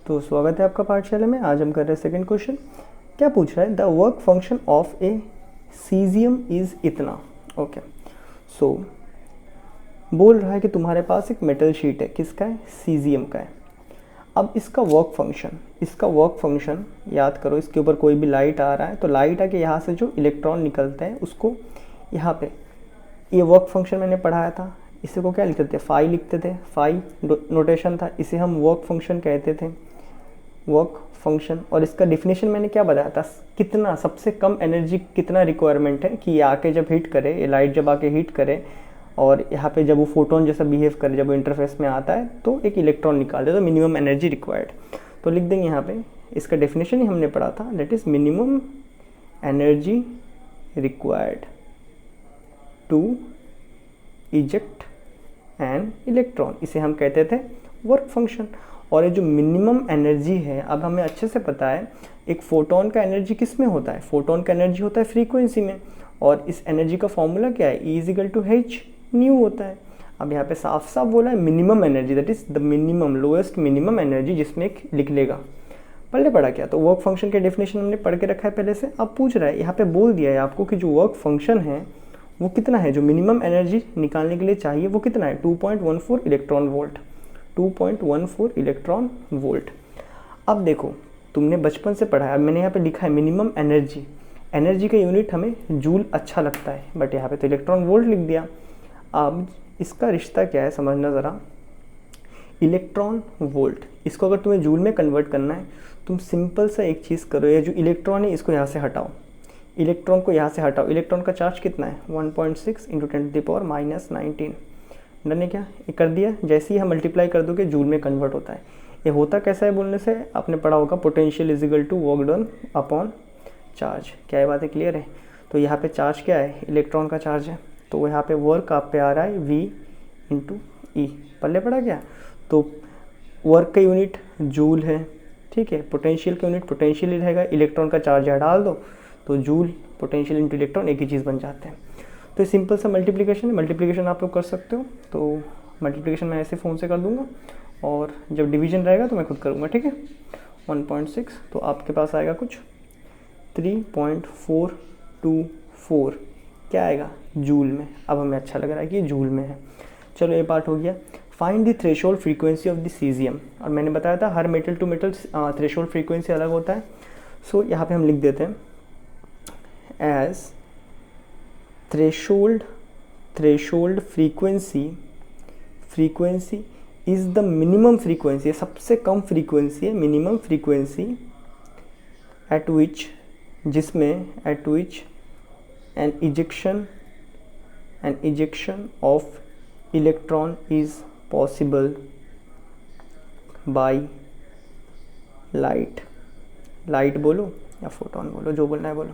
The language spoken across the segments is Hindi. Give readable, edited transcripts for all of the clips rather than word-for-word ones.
तो स्वागत है आपका पाठशाला में। आज हम कर रहे हैं सेकंड क्वेश्चन। क्या पूछ रहा है? The work function of A caesium is इतना। ओके, सो बोल रहा है कि तुम्हारे पास एक मेटल शीट है, किसका है? सीजियम का है। अब इसका वर्क फंक्शन याद करो। इसके ऊपर कोई भी लाइट आ रहा है तो लाइट आके यहाँ से जो इलेक्ट्रॉन निकलते हैं उसको यहाँ पे, ये वर्क फंक्शन मैंने पढ़ाया था, इसे को क्या लिखते थे? फाई लिखते थे। फाई नोटेशन था, इसे हम वर्क फंक्शन कहते थे, वर्क फंक्शन। और इसका डिफिनेशन मैंने क्या बताया था? कितना सबसे कम एनर्जी कितना रिक्वायरमेंट है कि ये आके जब हीट करे, ये लाइट जब आके हीट करे और यहाँ पे जब वो फोटोन जैसा बिहेव करे, जब वो इंटरफेस में आता है तो एक इलेक्ट्रॉन निकाल दे, तो मिनिमम एनर्जी रिक्वायर्ड। तो लिख देंगे यहाँ पे, इसका डेफिनेशन ही हमने पढ़ा था, that is minimum energy required to eject an electron. इसे हम कहते थे वर्क फंक्शन। और ये जो मिनिमम एनर्जी है, अब हमें अच्छे से पता है एक फोटोन का एनर्जी किस में होता है? फोटोन का एनर्जी होता है फ्रीक्वेंसी में। और इस एनर्जी का फॉर्मूला क्या है? E equal to h nu होता है। अब यहाँ पे साफ साफ बोला है minimum energy, that is the minimum, lowest minimum energy, जिसमें एक लिख लेगा। पहले पढ़ा क्या? तो वर्क फंक्शन के डेफिनेशन हमने पढ़ के रखा है पहले से। अब पूछ रहा है, यहाँ पे बोल दिया है आपको कि जो वर्क फंक्शन है वो कितना है, जो मिनिमम एनर्जी निकालने के लिए चाहिए वो कितना है? 2.14 इलेक्ट्रॉन वोल्ट। 2.14 electron volt. अब देखो, तुमने बचपन से पढ़ा है, अब मैंने यहाँ पे लिखा है मिनिमम एनर्जी। एनर्जी का यूनिट हमें जूल अच्छा लगता है, बट यहाँ पे तो इलेक्ट्रॉन वोल्ट लिख दिया। अब इसका रिश्ता क्या है समझना ज़रा। इलेक्ट्रॉन वोल्ट, इसको अगर तुम्हें जूल में कन्वर्ट करना है, तुम सिंपल सा एक चीज़ करो, ये जो इलेक्ट्रॉन है इसको यहाँ से हटाओ, इलेक्ट्रॉन को यहाँ से हटाओ। इलेक्ट्रॉन का चार्ज कितना है? 1.6 × 10⁻⁻19। डन है क्या? ये कर दिया। जैसे ही हम मल्टीप्लाई कर दोगे जूल में कन्वर्ट होता है। ये होता कैसा है बोलने से आपने पढ़ा होगा, potential is equal to work done upon charge. क्या ये बातें क्लियर है? तो यहाँ पे चार्ज क्या है? इलेक्ट्रॉन का चार्ज है, तो यहाँ पे वर्क आप पे आ रहा है V × E। पहले पढ़ा क्या? तो वर्क का यूनिट जूल है, ठीक है। पोटेंशियल का यूनिट पोटेंशियल ही रहेगा, इलेक्ट्रॉन का चार्ज यहाँ डाल दो तो जूल पोटेंशियल इंटू इलेक्ट्रॉन एक ही चीज़ बन जाते हैं। तो सिंपल सा मल्टीप्लिकेशन है, मल्टीप्लिकेशन आप लोग कर सकते हो। तो मल्टीप्लिकेशन मैं ऐसे फ़ोन से कर दूंगा और जब डिवीजन रहेगा तो मैं खुद करूँगा, ठीक है। 1.6 तो आपके पास आएगा कुछ 3.424, क्या आएगा? जूल में। अब हमें अच्छा लग रहा है कि ये जूल में है। चलो ये पार्ट हो गया। Find the threshold frequency of the caesium. और मैंने बताया था हर metal to metal threshold frequency अलग होता है। सो यहाँ पे हम लिख देते हैं as threshold frequency is the minimum frequency, सबसे कम फ्रीक्वेंसी है, minimum frequency at which an ejection of electron is possible by light बोलो या फोटोन बोलो, जो बोलना है बोलो।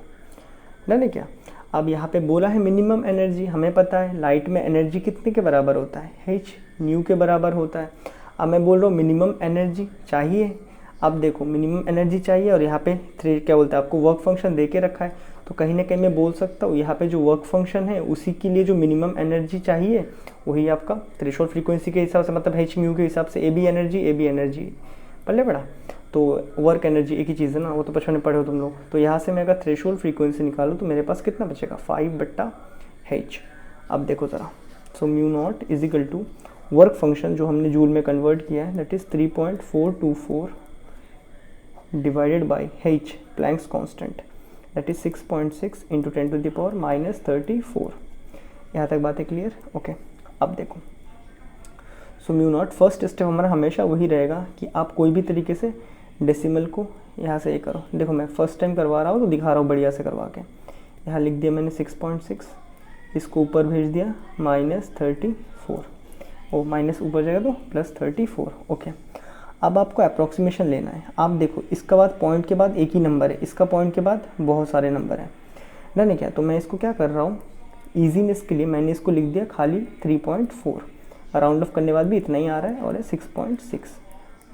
डन है क्या? अब यहाँ पे बोला है मिनिमम एनर्जी, हमें पता है लाइट में एनर्जी कितने के बराबर होता है? h न्यू के बराबर होता है। अब मैं बोल रहा हूँ मिनिमम एनर्जी चाहिए। अब देखो मिनिमम एनर्जी चाहिए और यहाँ पे क्या बोलते हैं, आपको वर्क फंक्शन दे के रखा है, तो कहीं ना कहीं मैं बोल सकता हूँ यहाँ पे जो वर्क फंक्शन है उसी के लिए जो मिनिमम एनर्जी चाहिए वही आपका थ्रेशोल्ड फ्रीक्वेंसी के हिसाब से, मतलब h म्यू के हिसाब से ए बी एनर्जी पहले पढ़ा। तो वर्क एनर्जी एक ही चीज़ है ना, वो तो बचपन में पढ़े हो तुम लोग। तो यहाँ से मैं अगर थ्रेशोल्ड फ्रीक्वेंसी निकालूँ तो मेरे पास कितना बचेगा? 5/h। अब देखो ज़रा, so mu naught is equal to work function जो हमने जूल में कन्वर्ट किया है, that is 3.424 divided by h, Planck's constant, that is 6.6 × 10⁻34। यहाँ तक बातें क्लियर? ओके। अब देखो, सो म्यू नॉट, फर्स्ट स्टेप हमारा हमेशा वही रहेगा कि आप कोई भी तरीके से डेसिमल को यहाँ से ये करो। देखो मैं फर्स्ट टाइम करवा रहा हूँ तो दिखा रहा हूँ बढ़िया से करवा के। यहाँ लिख दिया मैंने 6.6, इसको ऊपर भेज दिया -34, और माइनस ऊपर जाएगा तो +34। ओके। अब आपको अप्रॉक्सीमेशन लेना है। आप देखो इसका बाद पॉइंट के बाद एक ही नंबर है, इसका पॉइंट के बाद बहुत सारे नंबर हैं। डन है क्या? तो मैं इसको क्या कर रहा हूँ, ईजीनेस के लिए मैंने इसको लिख दिया खाली 3.4, राउंड ऑफ करने के बाद भी इतना ही आ रहा है, और 6.6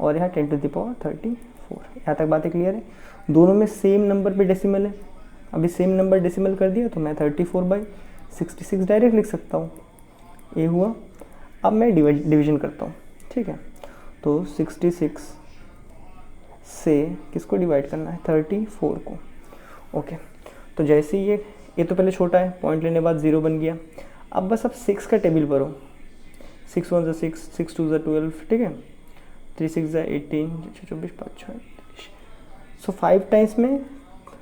और यहाँ 10⁻34। यहाँ तक बातें क्लियर है? दोनों में सेम नंबर पे डेसिमल है। अभी सेम नंबर डेसिमल कर दिया तो मैं 34/66 डायरेक्ट लिख सकता हूँ। ये हुआ। अब मैं डिवीजन करता हूँ, ठीक है। तो 66 से किसको डिवाइड करना है, 34 को। ओके, तो जैसे ही ये तो पहले छोटा है, पॉइंट लेने के बाद 0 बन गया। अब बस अब 6 का टेबल भरो, 6 1 6, 6 2 12, ठीक है, 3 6 18, 24 5 6। सो 5 टाइम्स में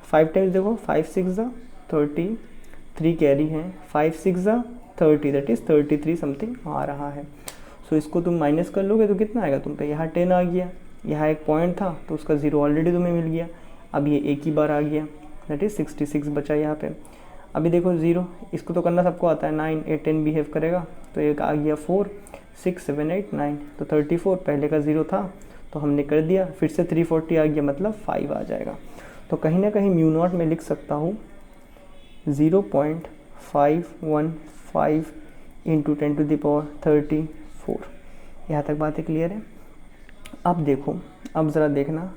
5 टाइम्स देखो, 5 6 30, 3 कैरी है, 5 6 30, दैट इज़ 33 समथिंग आ रहा है। सो इसको तुम माइनस कर लोगे तो कितना आएगा तुम पे, यहाँ 10 आ गया, यहाँ एक पॉइंट था तो उसका 0 ऑलरेडी तुम्हें मिल गया। अब ये एक ही बार आ गया, दैट इज़ 66 बचा यहाँ पे। अभी देखो 0, इसको तो करना सबको आता है, 9 8 10 बिहेव करेगा, तो एक आ गया 4 6 7 8 9, तो 34 पहले का 0 था तो हमने कर दिया, फिर से 340 आ गया, मतलब 5 आ जाएगा। तो कहीं ना कहीं म्यू नॉट में लिख सकता हूँ 0.515 इंटू 10⁻34। यहाँ तक बातें क्लियर है। अब देखो, अब ज़रा देखना,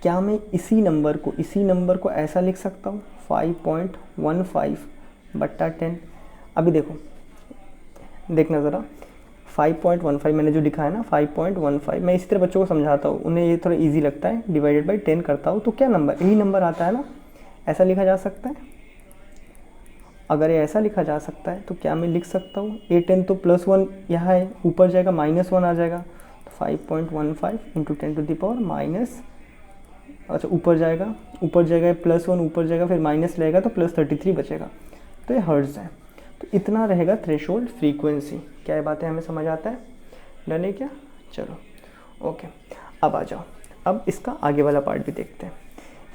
क्या मैं इसी नंबर को ऐसा लिख सकता हूँ 5.15/10। अभी देखो, देखना ज़रा, 5.15 मैंने जो लिखा है ना 5.15, मैं इसी तरह बच्चों को समझाता हूँ, उन्हें ये थोड़ा इजी लगता है, डिवाइडेड बाई 10 करता हूँ तो क्या नंबर, यही नंबर आता है ना, ऐसा लिखा जा सकता है। अगर ये ऐसा लिखा जा सकता है तो क्या मैं लिख सकता हूँ 8 10 तो +1 यहाँ है, ऊपर जाएगा -1 आ जाएगा, तो 5.15 इंटू 10⁻, अच्छा ऊपर जाएगा +1, ऊपर जाएगा फिर माइनस रहेगा तो +33 बचेगा, तो ये हर्ट्ज़ है। तो इतना रहेगा थ्रेशोल्ड फ्रीक्वेंसी। क्या ये बातें हमें समझ आता है, डन है क्या? चलो ओके, अब आ जाओ, अब इसका आगे वाला पार्ट भी देखते हैं।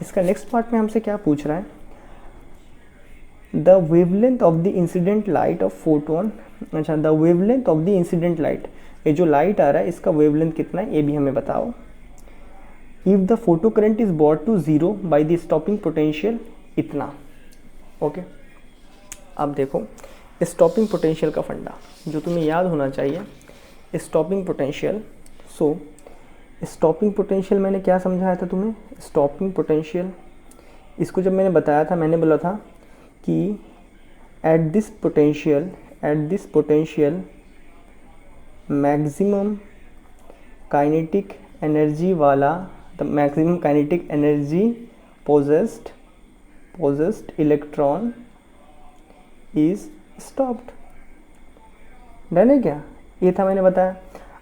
इसका नेक्स्ट पार्ट में हमसे क्या पूछ रहा है, the wavelength of the incident light of photon. अच्छा, the wavelength of the incident light, ये जो लाइट आ रहा है इसका वेवलेंथ कितना है ये भी हमें बताओ। If the photo current is brought to 0 by the stopping potential इतना। ओके, अब देखो स्टॉपिंग पोटेंशियल का फंडा जो तुम्हें याद होना चाहिए, स्टॉपिंग पोटेंशियल। सो स्टॉपिंग पोटेंशियल मैंने क्या समझाया था तुम्हें, स्टॉपिंग पोटेंशियल, इसको जब मैंने बताया था मैंने बोला था कि at this potential maximum kinetic energy वाला, the maximum kinetic energy possessed electron is stopped. Done है क्या? ये था मैंने बताया।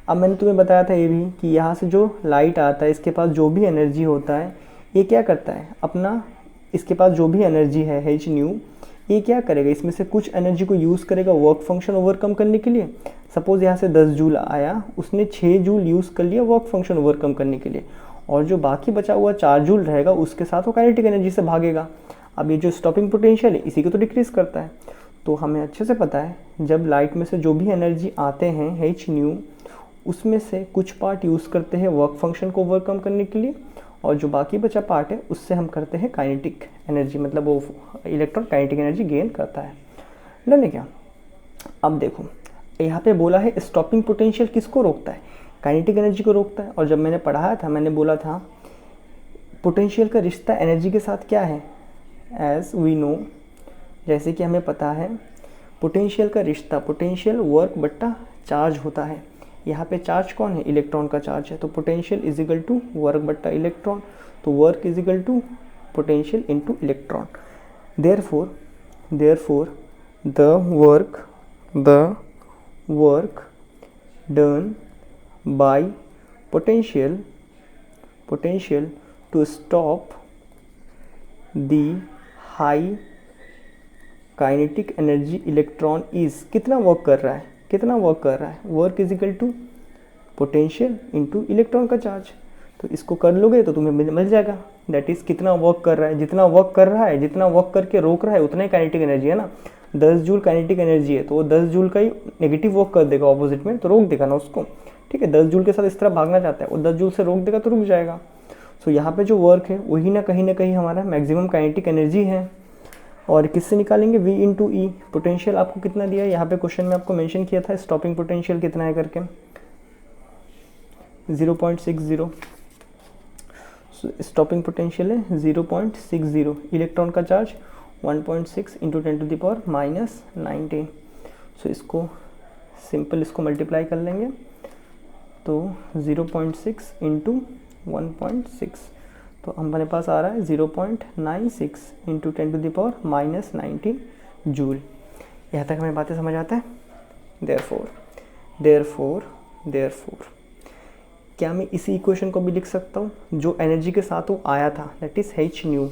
अब मैंने तुम्हें बताया था ये भी कि यहाँ से जो लाइट आता है इसके पास जो भी एनर्जी होता है ये क्या करता है अपना, इसके पास जो भी एनर्जी है h न्यू, ये क्या करेगा, इसमें से कुछ एनर्जी को यूज़ करेगा वर्क फंक्शन ओवरकम करने के लिए। सपोज़ यहाँ से 10 जूल आया, उसने 6 जूल यूज़ कर लिया वर्क फंक्शन ओवरकम करने के लिए, और जो बाकी बचा हुआ 4 जूल रहेगा उसके साथ वो काइनेटिक एनर्जी से भागेगा। अब ये जो स्टॉपिंग पोटेंशियल है इसी को तो डिक्रीज़ करता है। तो हमें अच्छे से पता है जब लाइट में से जो भी एनर्जी आते हैं h न्यू, उसमें से कुछ पार्ट यूज़ करते हैं वर्क फंक्शन को ओवरकम करने के लिए, और जो बाकी बचा पार्ट है उससे हम करते हैं काइनेटिक एनर्जी, मतलब वो इलेक्ट्रॉन काइनेटिक एनर्जी गेन करता है। डन है क्या? अब देखो यहाँ पे बोला है स्टॉपिंग पोटेंशियल किसको रोकता है, काइनेटिक एनर्जी को रोकता है। और जब मैंने पढ़ाया था मैंने बोला था पोटेंशियल का रिश्ता एनर्जी के साथ क्या है, एज वी नो, जैसे कि हमें पता है पोटेंशियल का रिश्ता, पोटेंशियल वर्क बट्टा चार्ज होता है। यहाँ पे चार्ज कौन है, इलेक्ट्रॉन का चार्ज है, तो potential is equal to work बट्टा इलेक्ट्रॉन, तो work is equal to potential into electron. Therefore the work done by potential to stop the high kinetic energy electron is, कितना वर्क कर रहा है, work is equal to potential into electron का चार्ज। तो इसको कर लोगे तो तुम्हें मिल जाएगा, दैट इज कितना वर्क कर रहा है, जितना वर्क कर रहा है, जितना वर्क करके रोक रहा है उतना ही काइनेटिक एनर्जी है ना। 10 जूल काइनेटिक एनर्जी है तो वो 10 जूल का ही नेगेटिव वर्क कर देगा ऑपोजिट में, तो रोक देगा ना उसको, ठीक है। 10 जूल के साथ इस तरह भागना चाहता है, वो 10 जूल से रोक देगा तो रुक जाएगा। सो यहाँ पे जो वर्क है वही ना कहीं हमारा मैक्सिमम काइनेटिक एनर्जी है। और किससे निकालेंगे, V इंटू ई। पोटेंशियल आपको कितना दिया है, यहाँ पे क्वेश्चन में आपको मेंशन किया था स्टॉपिंग पोटेंशियल कितना है करके, 0.60। स्टॉपिंग पोटेंशियल है 0.60, इलेक्ट्रॉन का चार्ज 1.6 इंटू 10⁻⁻19। सो इसको सिंपल इसको मल्टीप्लाई कर लेंगे तो 0.6 इंटू 1.6, तो हमारे पास आ रहा है 0.96 इंटू 10⁻⁻19 जूल। यहाँ तक हमें बातें समझ आता है। देयरफॉर क्या मैं इसी इक्वेशन को भी लिख सकता हूँ, जो एनर्जी के साथ वो आया था, दैट इज़ h न्यू।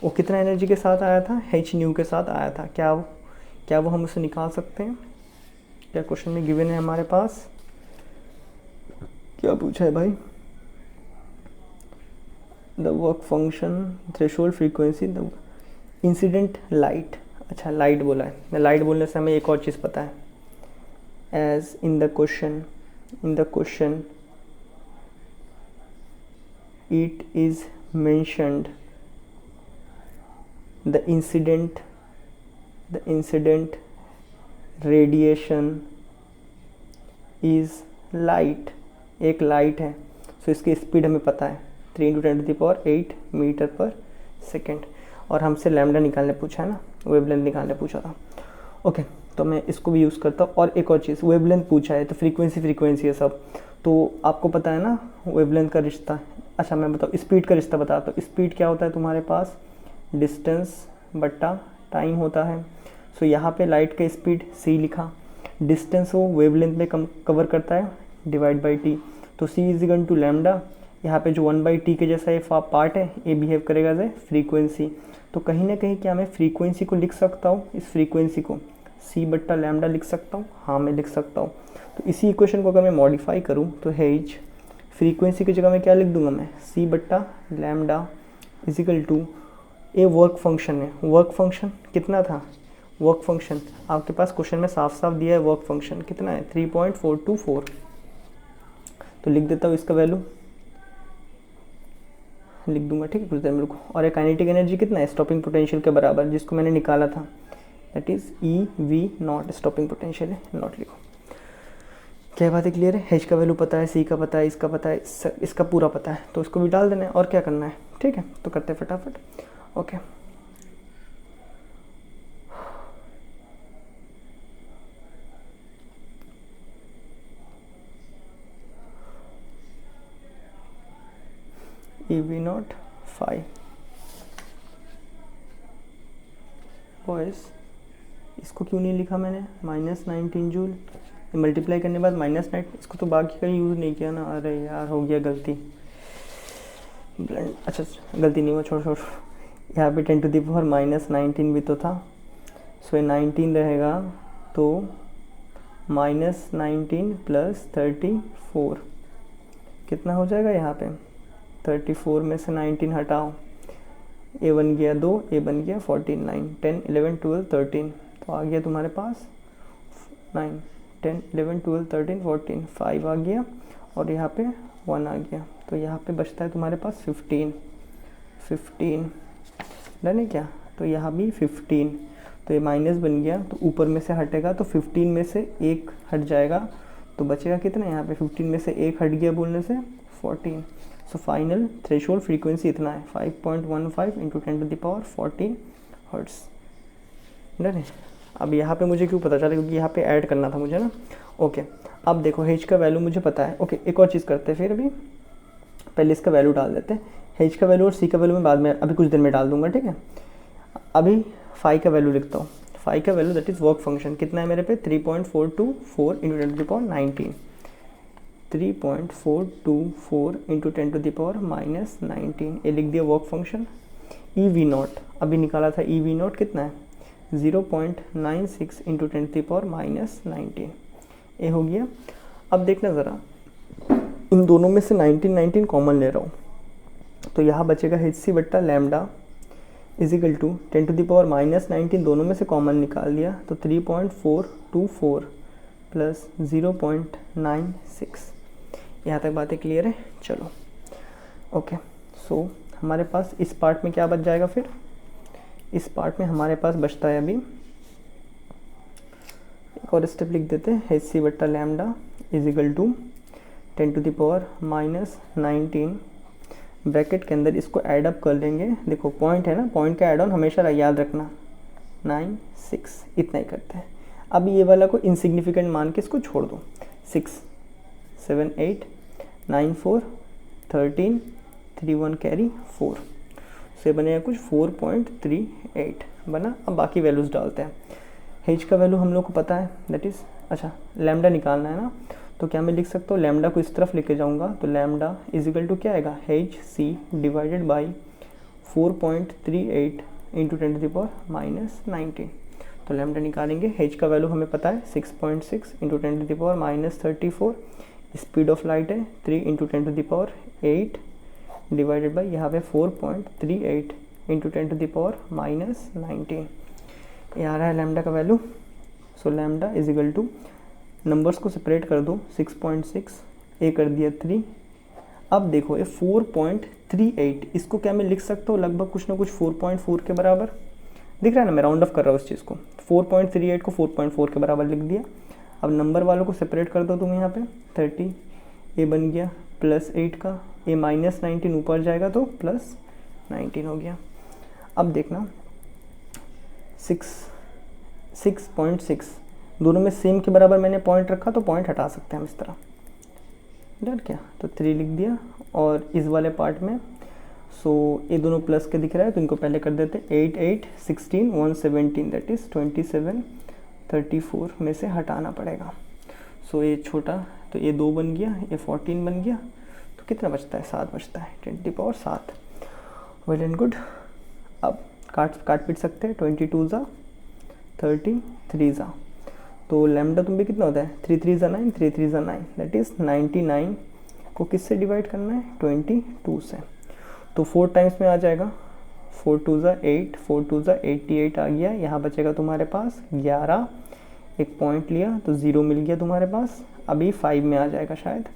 वो कितना एनर्जी के साथ आया था, h न्यू के साथ आया था। क्या वो हम उसे निकाल सकते हैं? क्या क्वेश्चन में गिवन है हमारे पास? क्या पूछा है भाई? The work function, threshold frequency, the incident light. अच्छा, लाइट बोला है। लाइट बोलने से हमें एक और चीज़ पता है, as in the question it is mentioned the incident radiation is light। एक लाइट है, सो इसकी स्पीड हमें पता है 3 × 10⁸ मीटर पर सेकेंड, और हमसे लैम्डा निकालने पूछा है ना, वेवलेंथ निकालने पूछा था। ओके, तो मैं इसको भी यूज़ करता हूँ। और एक और चीज़, वेवलेंथ पूछा है तो फ्रीक्वेंसी है सब, तो आपको पता है ना वेवलेंथ का रिश्ता। अच्छा मैं बताऊँ, स्पीड का रिश्ता बताता हूँ। स्पीड क्या होता है तुम्हारे पास, डिस्टेंस बट्टा टाइम होता है। सो यहाँ पे लाइट का स्पीड c लिखा, डिस्टेंस वो वेवलेंथ में कवर करता है, डिवाइड बाई t, तो c is equal to lambda. यहाँ पे जो 1/t के जैसा ये पार्ट है, ये बिहेव करेगा एज ए फ्रीक्वेंसी। तो कहीं ना कहीं क्या मैं फ्रीक्वेंसी को लिख सकता हूँ, इस फ्रीक्वेंसी को c बट्टा लैम्डा लिख सकता हूँ? हाँ मैं लिख सकता हूँ। तो इसी इक्वेशन को अगर मैं मॉडिफाई करूँ तो h फ्रीक्वेंसी की जगह में क्या लिख दूंगा मैं, c बट्टा lambda is equal to a work function है। वर्क फंक्शन कितना था, वर्क फंक्शन आपके पास क्वेश्चन में साफ साफ दिया है, वर्क फंक्शन कितना है 3.424। तो लिख देता हूँ इसका वैल्यू, लिख दूंगा, ठीक है, कुछ देर मेरे को। और काइनेटिक एनर्जी कितना है, स्टॉपिंग पोटेंशियल के बराबर, जिसको मैंने निकाला था, that is EV0। Stopping potential है, नॉट लिखो। क्या बात है, क्लियर है? h का वैल्यू पता है, c का पता है, इसका पता है, इसका पूरा पता है, तो इसको भी डाल देना है। और क्या करना है, ठीक है, तो करते हैं फटाफट। ओके, EV0 5 बॉयस, इसको क्यों नहीं लिखा मैंने, -19 जूल। मल्टीप्लाई करने के बाद -9, इसको तो बाकी का यूज़ नहीं किया ना। अरे यार हो गया गलती, अच्छा गलती नहीं हुआ, छोड़। यहाँ पे 10⁻⁻19 भी तो था, सो 19 रहेगा, तो -19 + 34 कितना हो जाएगा यहाँ पे, 34 में से 19 हटाओ, a बन गया 2, a बन गया 14, 9, 10, 11, 12, 13, तो आ गया तुम्हारे पास 9, 10, 11, 12, 13, 14, 5 आ गया, और यहाँ पे 1 आ गया, तो यहाँ पे बचता है तुम्हारे पास 15 डन है क्या? तो यहाँ भी 15, तो ये माइनस बन गया, तो ऊपर में से हटेगा, तो 15 में से 1 हट जाएगा, तो बचेगा कितना यहाँ पे, 15 में से 1 हट गया बोलने से 14। सो फाइनल थ्रेशोल्ड फ्रीक्वेंसी इतना है, 5.15 × 10⁻14 हर्ट्स। डन है। अब यहाँ पे मुझे क्यों पता चला, क्योंकि यहाँ पे ऐड करना था मुझे ना। ओके, अब देखो h का वैल्यू मुझे पता है। ओके, एक और चीज़ करते हैं फिर, अभी पहले इसका वैल्यू डाल देते हैं। h का वैल्यू और c का वैल्यू मैं बाद में, अभी कुछ देर में डाल दूंगा, ठीक है। अभी फाई का वैल्यू लिखता हूँ। फाई का value that is work function कितना है मेरे पे, 3.424 × 10⁻19, 3.424 × 10⁻19, ये लिख दिया वर्क फंक्शन। EV0 अभी निकाला था, EV0 कितना है 0.96 × 10⁻19, ये हो गया। अब देखना ज़रा, इन दोनों में से 19 कॉमन ले रहा हूँ, तो यहाँ बचेगा hc बट्टा लैम्डा इज इक्वल टू 10⁻19, दोनों में से कॉमन निकाल दिया, तो 3.424 प्लस 0.96। यहाँ तक बातें क्लियर है? चलो ओके, सो हमारे पास इस पार्ट में क्या बच जाएगा फिर, इस पार्ट में हमारे पास बचता है, अभी एक और स्टेप लिख देते हैं, hc बट्टा lambda is equal to 10⁻19 bracket के अंदर इसको ऐड अप कर लेंगे। देखो पॉइंट है ना, पॉइंट का ऐड ऑन हमेशा याद रखना, 9, 6 इतना ही करते हैं। अब ये वाला को इनसिग्निफिकेंट मान के इसको छोड़ दो, 6, 7, 8, 9, 4, 13, 3 1 कैरी 4 से बनेगा कुछ 4.38 बना। अब बाकी वैल्यूज़ डालते हैं। हेज का वैल्यू हम लोग को पता है, दैट इज़ अच्छा लैम्डा निकालना है ना, तो क्या मैं लिख सकता हूँ लैम्डा को इस तरफ लेके जाऊँगा तो लैम्डा इज इक्वल टू क्या आएगा H C divided by 4.38 into 10⁻⁻19। तो लैम्डा निकालेंगे, हेज का वैल्यू हमें पता है 6.6 इंटू 10⁻34, स्पीड ऑफ लाइट है 3 इंटू 10⁸ डिवाइडेड बाई यहाँ पे 4.38 इंटू 10⁻⁻19 ये आ रहा है लैम्डा का value. So lambda is equal to, numbers को सेपरेट कर दो, 6.6 ए कर दिया 3। अब देखो ये 4.38, इसको क्या मैं लिख सकता हूँ लगभग कुछ ना कुछ 4.4 के बराबर दिख रहा है ना, मैं राउंड ऑफ कर रहा हूँ इस चीज़ को। 4.38 को 4.4 के बराबर लिख दिया। अब नंबर वालों को सेपरेट कर दो तुम यहाँ पे, 30 ए बन गया +8 का, ए -19 ऊपर जाएगा तो +19 हो गया। अब देखना 6.6 दोनों में सेम के बराबर मैंने पॉइंट रखा तो पॉइंट हटा सकते हैं हम इस तरह, डर क्या, तो 3 लिख दिया। और इस वाले पार्ट में सो ये दोनों प्लस के दिख रहा है तो इनको पहले कर देते 8 8 16 117 दैट इज़ 27 34 में से हटाना पड़ेगा। सो ये छोटा तो ये 2 बन गया, ये 14 बन गया, तो कितना बचता है 7 बचता है, 10⁻7। Well and good. अब काट पीट सकते हैं, 22 ज़ा 30 3 ज़ा, तो लैम्डा तुम भी कितना होता है 3 3 ज़ा 9 3 3 ज़ा 9 दैट इज़ 99 को किससे डिवाइड करना है 22 से, तो 4 टाइम्स में आ जाएगा, 4 2 ज़ा 8 4 2 ज़ा 88 आ गया। यहाँ बचेगा तुम्हारे पास 11, एक पॉइंट लिया तो 0 मिल गया तुम्हारे पास। अभी 5 में आ जाएगा शायद,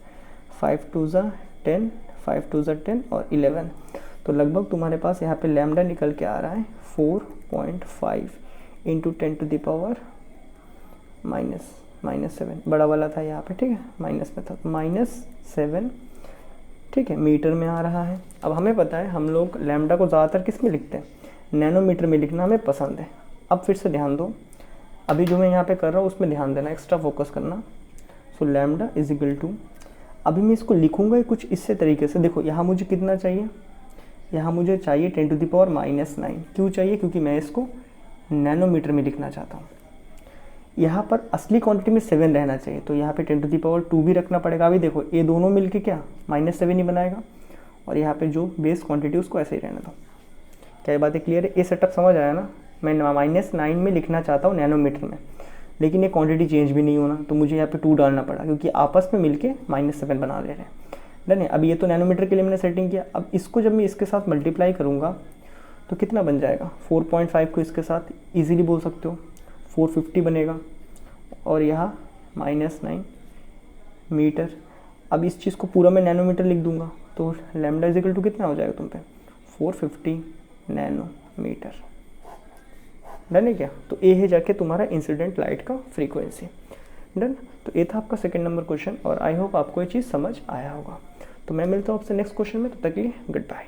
5 2 ज़ा 10 5 2 ज़ा 10 और 11, तो लगभग तुम्हारे पास यहाँ पे लैम्डा निकल के आ रहा है 4.5 इंटू 10⁻⁻7 बड़ा वाला था यहाँ पे, ठीक है माइनस में था, -7 ठीक है मीटर में आ रहा है। अब हमें पता है हम लोग लैम्डा को ज़्यादातर किस में लिखते हैं, नैनोमीटर में लिखना हमें पसंद है। अब फिर से ध्यान दो, अभी जो मैं यहाँ पे कर रहा हूँ उसमें ध्यान देना, एक्स्ट्रा फोकस करना। So lambda is equal to, अभी मैं इसको लिखूँगा कुछ इससे तरीके से, देखो यहाँ मुझे कितना चाहिए, यहाँ मुझे चाहिए 10⁻⁻9। क्यों चाहिए, क्योंकि मैं इसको नैनोमीटर में लिखना चाहता हूँ। यहाँ पर असली क्वांटिटी में 7 रहना चाहिए, तो यहाँ पे 10⁻2 भी रखना पड़ेगा। अभी देखो ये दोनों मिलके क्या -7 ही बनाएगा, और यहाँ पे जो बेस क्वांटिटी उसको ऐसे ही रहने दो। क्या ये बातें क्लियर है, ये सेटअप समझ आया ना। मैं -9 में लिखना चाहता हूँ नैनोमीटर में, लेकिन ये क्वांटिटी चेंज भी नहीं होना, तो मुझे यहाँ पे 2 डालना पड़ा, क्योंकि आपस में मिलके -7 बना ले रहे हैं। डन है। अब ये तो नैनोमीटर के लिए मैंने सेटिंग किया। अब इसको जब मैं इसके साथ मल्टीप्लाई करूँगा तो कितना बन जाएगा, 4.5 को इसके साथ ईजिली बोल सकते हो 450 बनेगा, और यहाँ -9 मीटर। अब इस चीज़ को पूरा मैं नैनोमीटर लिख दूंगा, तो लैम्डा इज इक्वल टू कितना हो जाएगा तुम पे 450 नैनोमीटर। डन है क्या, तो ए है जाके तुम्हारा इंसिडेंट लाइट का फ्रीक्वेंसी। डन, तो ये था आपका सेकंड नंबर क्वेश्चन, और आई होप आपको ये चीज़ समझ आया होगा। तो मैं मिलता हूँ आपसे नेक्स्ट क्वेश्चन में, तब तक के लिए गुड बाय।